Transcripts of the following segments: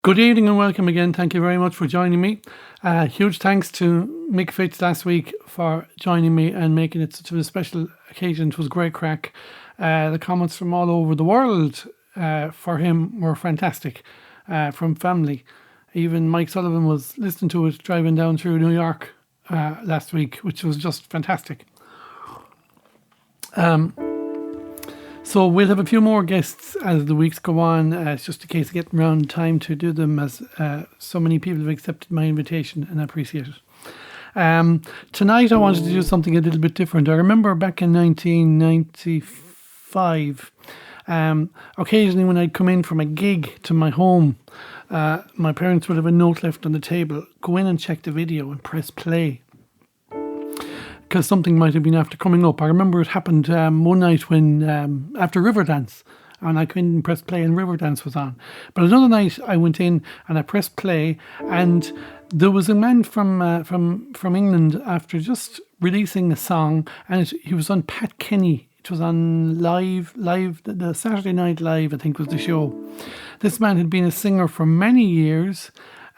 Good evening and welcome again. Thank you very much for joining me. Huge thanks to Mick Fitz last week for joining me and making it such a special occasion. It was great crack. The comments from all over the world for him were fantastic, from family. Even Mike Sullivan was listening to it driving down through New York last week, which was just fantastic. So we'll have a few more guests as the weeks go on. It's just a case of getting around time to do them, as so many people have accepted my invitation, and I appreciate it. Tonight I wanted to do something a little bit different. I remember back in 1995, occasionally when I'd come in from a gig to my home, my parents would have a note left on the table: go in and check the video and press play, because something might have been after coming up. I remember it happened one night when, after Riverdance, and I came in and pressed play and Riverdance was on. But another night I went in and I pressed play, and there was a man from England after just releasing a song, and he was on Pat Kenny. It was on live, the Saturday Night Live, I think was the show. This man had been a singer for many years,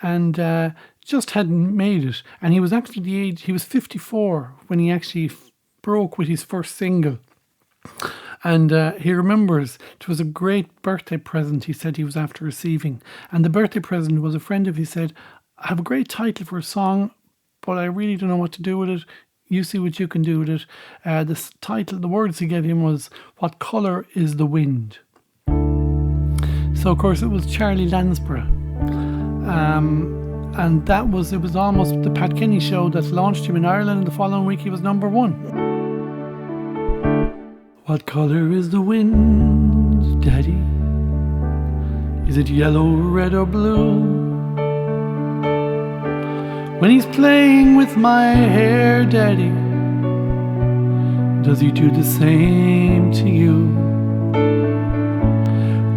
and just hadn't made it, and he was actually he was 54 when he actually broke with his first single. And he remembers it was a great birthday present he said he was after receiving, and the birthday present was a friend of his said, I have a great title for a song, but I really don't know what to do with it. You see what you can do with it. The title, the words he gave him was, What Colour is the Wind? So of course it was Charlie Landsborough. And it was almost the Pat Kenny show that launched him in Ireland, and the following week he was number one. What colour is the wind, Daddy? Is it yellow, red or blue? When he's playing with my hair, Daddy, does he do the same to you?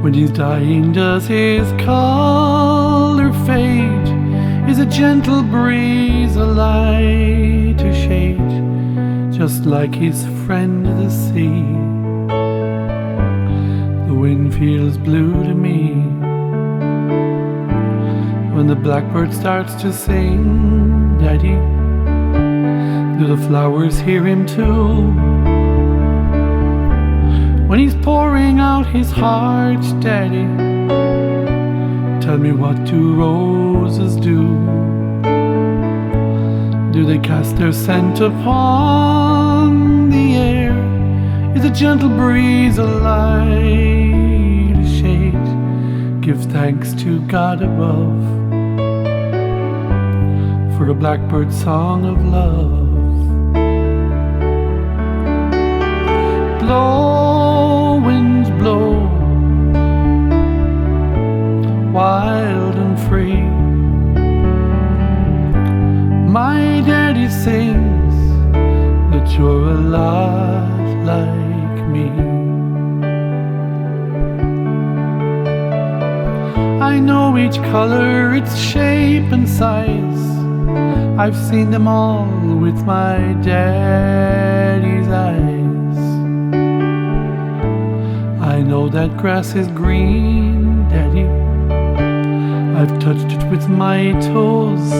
When he's dying, does his colour fade? Is a gentle breeze, a lighter shade, just like his friend the sea? The wind feels blue to me when the blackbird starts to sing, Daddy. Do the flowers hear him too? When he's pouring out his heart, Daddy, tell me, what do roses do? Do they cast their scent upon the air? Is a gentle breeze a light, a shade? Give thanks to God above for a blackbird song of love. Blow, winds blow, wild and free. My daddy sings that you're a lot like me. I know each color, its shape and size. I've seen them all with my daddy's eyes. I know that grass is green, Daddy. I've touched it with my toes.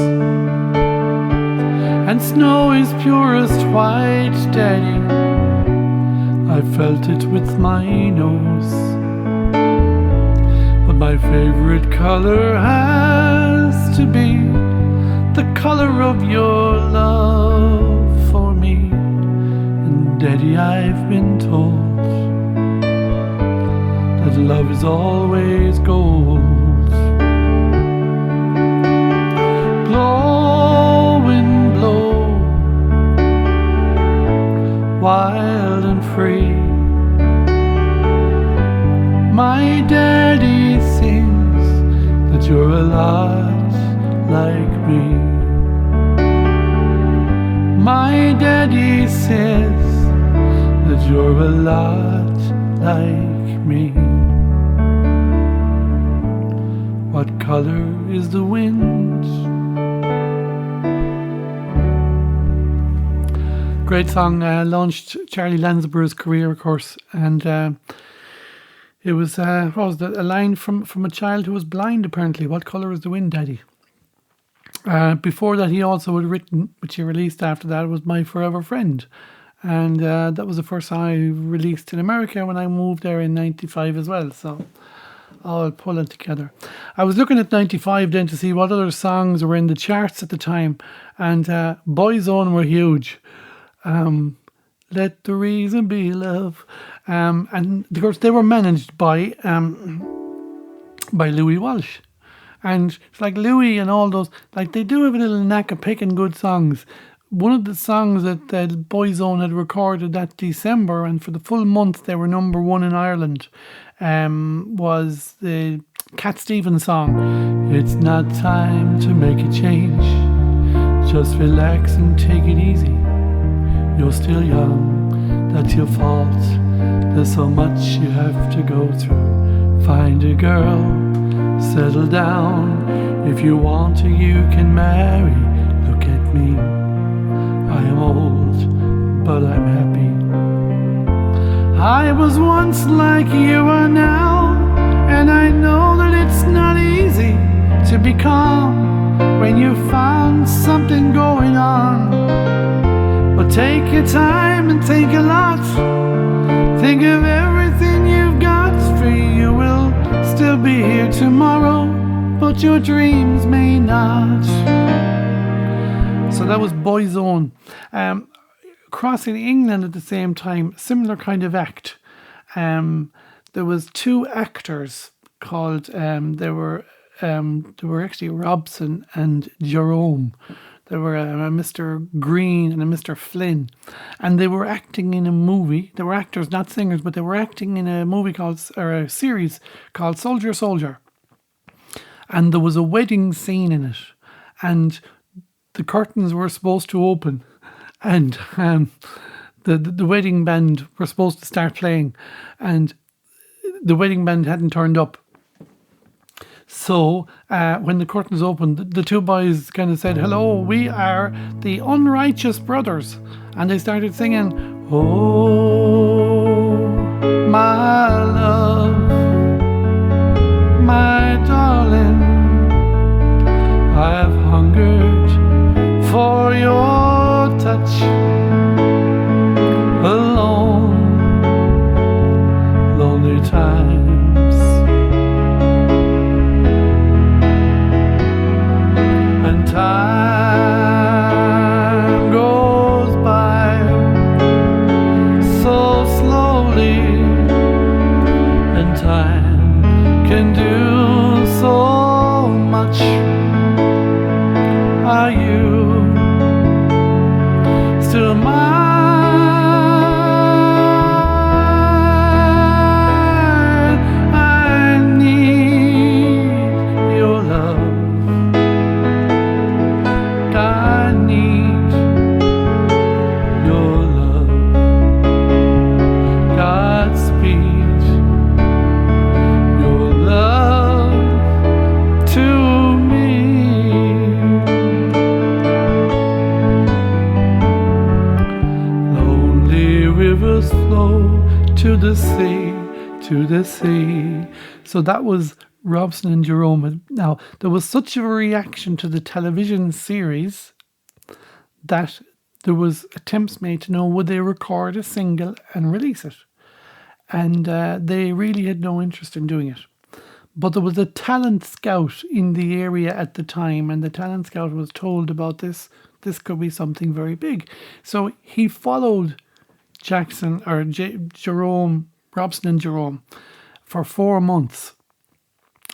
And snow is purest white, Daddy. I've felt it with my nose. But my favorite color has to be the color of your love for me. And Daddy, I've been told that love is always gold. Blow, wind blow, wild and free. My daddy sings that you're a lot like me. My daddy says that you're a lot like me. What color is the wind? Great song, launched Charlie Landsborough's career, of course, and It was, what was that? A line from a child who was blind, apparently. What colour is the wind, Daddy? Before that, he also had written, which he released after that, was My Forever Friend. And that was the first song I released in America when I moved there in 95 as well. So all pulling together. I was looking at 95 then to see what other songs were in the charts at the time. And Boyzone were huge. Let the reason be love. And of course, they were managed by Louis Walsh. And it's like Louis and all those, like they do have a little knack of picking good songs. One of the songs that Boyzone had recorded that December, and for the full month they were number one in Ireland, was the Cat Stevens song. It's not time to make a change. Just relax and take it easy. You're still young, that's your fault. There's so much you have to go through. Find a girl, settle down. If you want to, you can marry. Look at me, I am old, but I'm happy. I was once like you are now, and I know that it's not easy to be calm when you found something going on. But take your time and think a lot. Think of everything you've got, for you will still be here tomorrow, but your dreams may not. So that was Boyzone. Crossing England at the same time, similar kind of act. There was two actors called, they were actually Robson and Jerome. There were a Mr. Green and a Mr. Flynn, and they were acting in a movie. They were actors, not singers, but they were acting in a movie or a series called Soldier Soldier. And there was a wedding scene in it, and the curtains were supposed to open, and the wedding band were supposed to start playing, and the wedding band hadn't turned up. So when the curtains opened, the two boys kind of said, "Hello, we are the Unrighteous Brothers," and they started singing, "Oh, my love, my darling, I've hungered for your touch alone, lonely times. And time goes by so slowly, and time can do so much. Are you still mine? I need your love. I need your love. Godspeed, your love to me. Lonely rivers flow to the sea, to the sea. So that was Robson and Jerome. Now, there was such a reaction to the television series that there was attempts made to know would they record a single and release it. And they really had no interest in doing it. But there was a talent scout in the area at the time, and the talent scout was told about this. This could be something very big. So he followed Jerome, Robson and Jerome, for 4 months,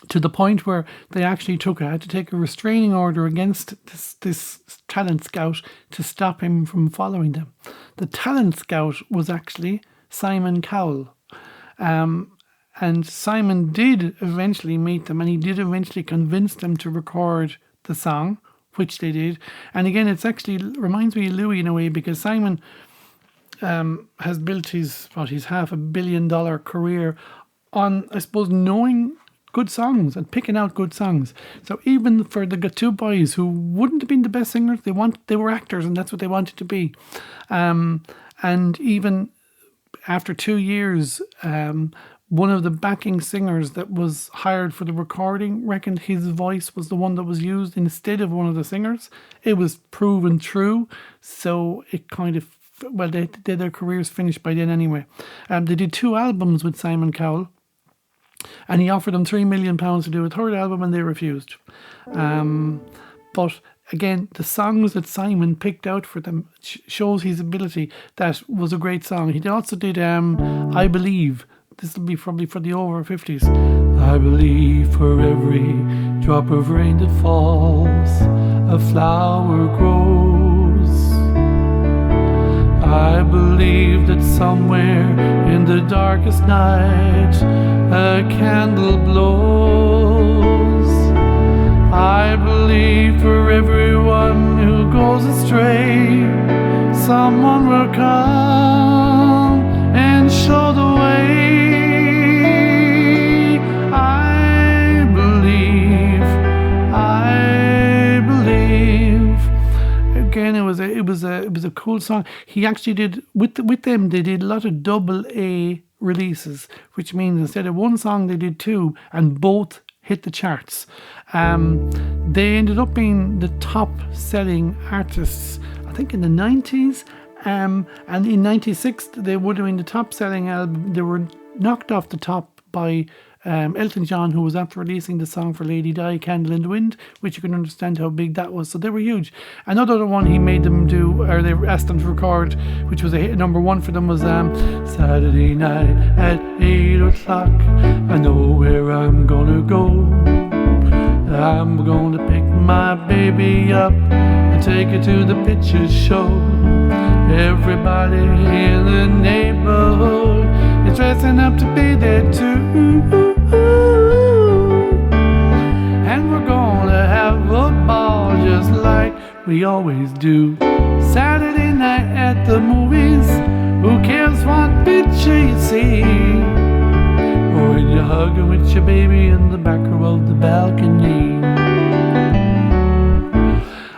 to the point where they actually had to take a restraining order against this talent scout to stop him from following them. The talent scout was actually Simon Cowell. And Simon did eventually meet them, and he did eventually convince them to record the song, which they did. And again, it's actually reminds me of Louis in a way, because Simon has built his $500 million career on, I suppose, knowing good songs and picking out good songs. So even for the two boys who wouldn't have been the best singers, they were actors, and that's what they wanted to be. And even after 2 years, one of the backing singers that was hired for the recording reckoned his voice was the one that was used instead of one of the singers. It was proven true, so it kind of, well, their careers finished by then anyway. They did 2 albums with Simon Cowell, and he offered them £3 million to do a third album, and they refused. But again, the songs that Simon picked out for them shows his ability. That was a great song. He also did I Believe. This will be probably for the over 50s. I believe for every drop of rain that falls, a flower grows. I believe that somewhere in the darkest night a candle blows. I believe for everyone who goes astray, someone will come and show the way. I believe. Again, it was a cool song. He actually did with them. They did a lot of double A releases, which means instead of one song, they did 2, and both hit the charts. They ended up being the top selling artists, I think, in the 90s. And in 96, they would have been the top selling album. They were knocked off the top by Elton John, who was after releasing the song for Lady Di, Candle in the Wind, which you can understand how big that was. So they were huge. Another one he made them do, or they asked them to record, which was a hit, number 1 for them, was Saturday night at 8 o'clock. I know where I'm gonna go. I'm gonna pick my baby up and take her to the picture show. Everybody in the neighborhood is dressing up to be there too. And we're gonna have a ball just like we always do. Saturday night at the movies, who cares what picture you see? Or when you're hugging with your baby in the back row of the balcony.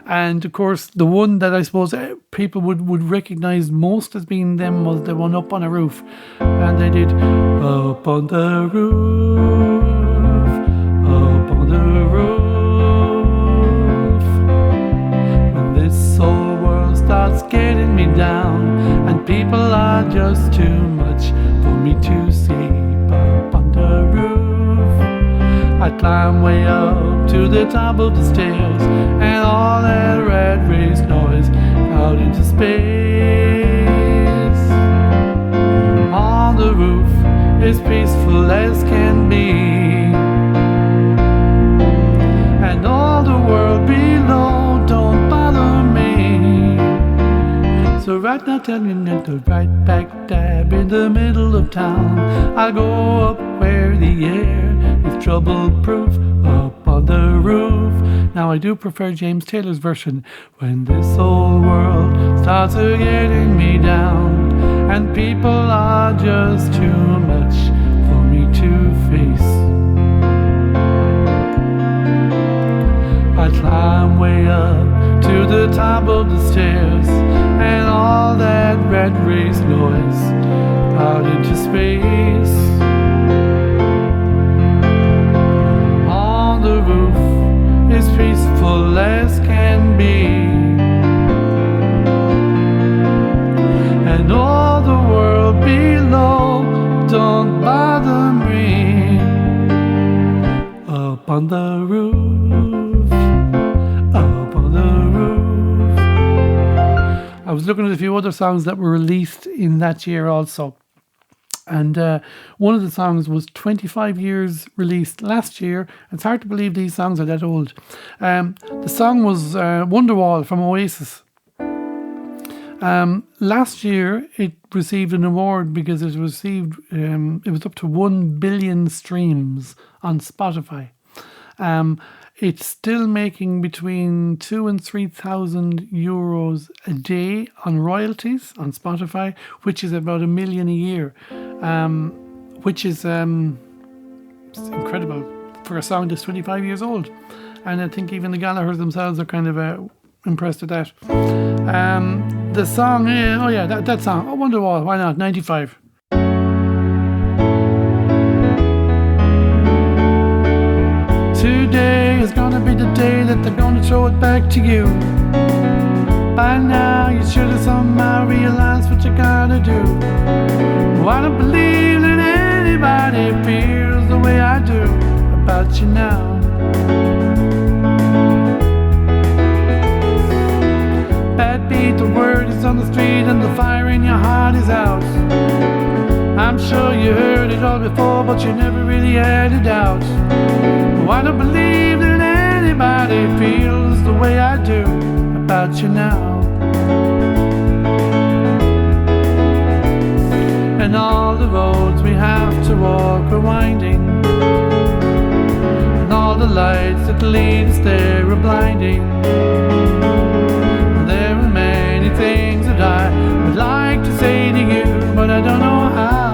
And of course, the one that I suppose people would recognise most as being them was the one Up on a Roof. And they did Up on the Roof, Up on the Roof. When this whole world starts getting me down, and people are just too much for me to see. Up on the roof, I climb way up to the top of the stairs, and all that rat race noise out into space. On the roof is peaceful as can be, and all the world below don't bother me. So right now telling you to right back dab in the middle of town, I'll go up where the air is trouble-proof, up on the roof. Now I do prefer James Taylor's version. When this whole world starts getting me down, and people are just too much for me to face, I climb way up to the top of the stairs, and all that rat race noise out into space. On the roof is peaceful as can be, and all the world below don't bother me. Up on the roof, up on the roof. I was looking at a few other songs that were released in that year also. And one of the songs was 25 years released last year. It's hard to believe these songs are that old. The song was Wonderwall from Oasis. Last year it received an award because it was up to 1 billion streams on Spotify. It's still making between 2,000 and 3,000 euros a day on royalties on Spotify, which is about $1 million a year, which is incredible for a song that's 25 years old. And I think even the Gallaghers themselves are kind of impressed with that. The song, that song, Wonderwall, why not? 95. Today is gonna be the day that they're gonna throw it back to you. By now you should have somehow realized what you gotta do. I don't believe that anybody feels the way I do about you now. Bad beat, the word is on the street and the fire in your heart is out. I'm sure you heard it all before, but you never really had it out. I don't believe that anybody feels the way I do about you now. And all the roads we have to walk are winding, and all the lights that lead us there are blinding. There are many things that I would like to say to you, but I don't know how.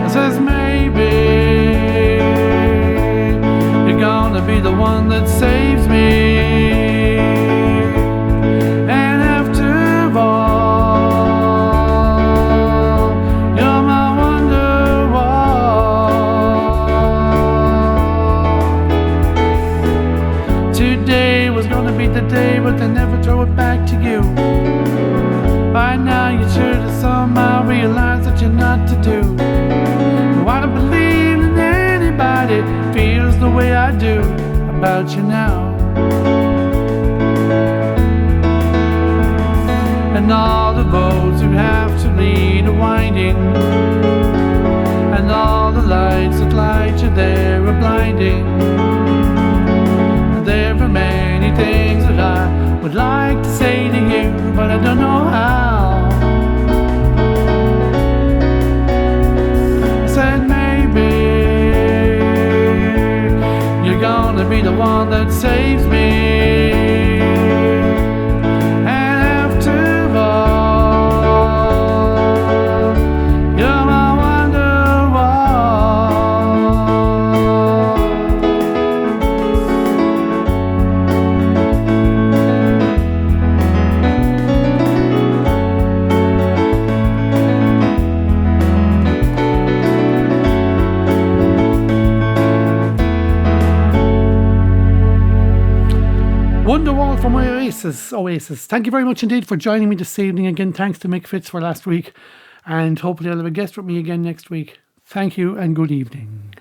I says maybe you're gonna be the one that saves me. But they never throw it back to you. By now you should have somehow realized that you're not to do. I don't believe that anybody feels the way I do about you now. And all the roads you have to lead are winding, and all the lights that light you there are blinding. There are many things that I would like to say to you, but I don't know how. I said maybe you're gonna be the one that saves me. And after all, you're my Wonderwall from Oasis. Thank you very much indeed for joining me this evening. Again, thanks to Mick Fitz for last week, and hopefully I'll have a guest with me again next week. Thank you and good evening.